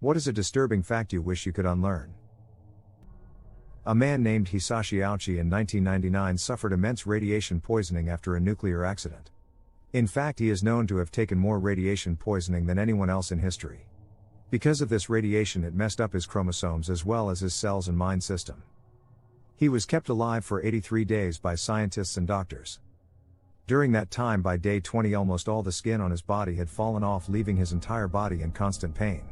What is a disturbing fact you wish you could unlearn? A man named Hisashi Ouchi in 1999 suffered immense radiation poisoning after a nuclear accident. In fact, he is known to have taken more radiation poisoning than anyone else in history. Because of this radiation, it messed up his chromosomes as well as his cells and mind system. He was kept alive for 83 days by scientists and doctors. During that time, by day 20, almost all the skin on his body had fallen off, leaving his entire body in constant pain.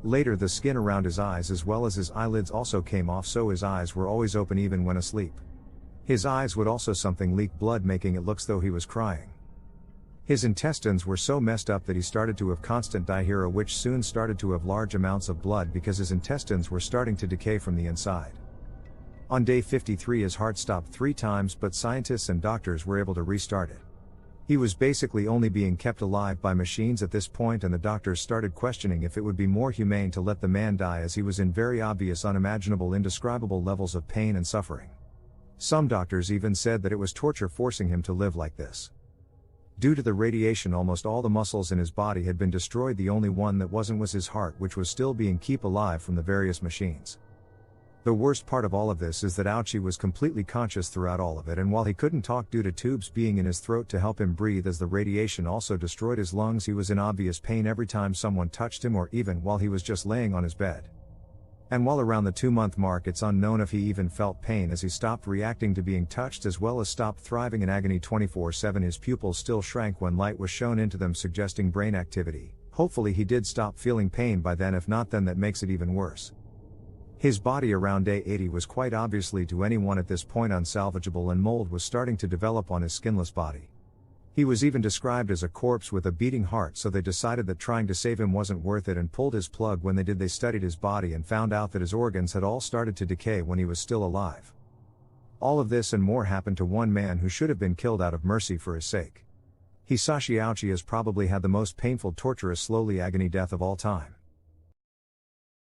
Later, the skin around his eyes as well as his eyelids also came off, so his eyes were always open even when asleep. His eyes would also something leak blood, making it look though he was crying. His intestines were so messed up that he started to have constant diarrhea, which soon started to have large amounts of blood because his intestines were starting to decay from the inside. On day 53 his heart stopped 3 times, but scientists and doctors were able to restart it. He was basically only being kept alive by machines at this point, and the doctors started questioning if it would be more humane to let the man die, as he was in very obvious, unimaginable, indescribable levels of pain and suffering. Some doctors even said that it was torture forcing him to live like this. Due to the radiation, almost all the muscles in his body had been destroyed. The only one that wasn't was his heart, which was still being kept alive from the various machines. The worst part of all of this is that Ouchi was completely conscious throughout all of it, and while he couldn't talk due to tubes being in his throat to help him breathe, as the radiation also destroyed his lungs, he was in obvious pain every time someone touched him, or even while he was just laying on his bed. And while around the 2-month mark, it's unknown if he even felt pain, as he stopped reacting to being touched as well as stopped thriving in agony 24/7. His pupils still shrank when light was shown into them, suggesting brain activity. Hopefully he did stop feeling pain by then, if not, then that makes it even worse. His body around day 80 was quite obviously to anyone at this point unsalvageable, and mold was starting to develop on his skinless body. He was even described as a corpse with a beating heart, so they decided that trying to save him wasn't worth it and pulled his plug. When they did, they studied his body and found out that his organs had all started to decay when he was still alive. All of this and more happened to one man who should have been killed out of mercy for his sake. Hisashi Ouchi has probably had the most painful, torturous, slowly agony death of all time.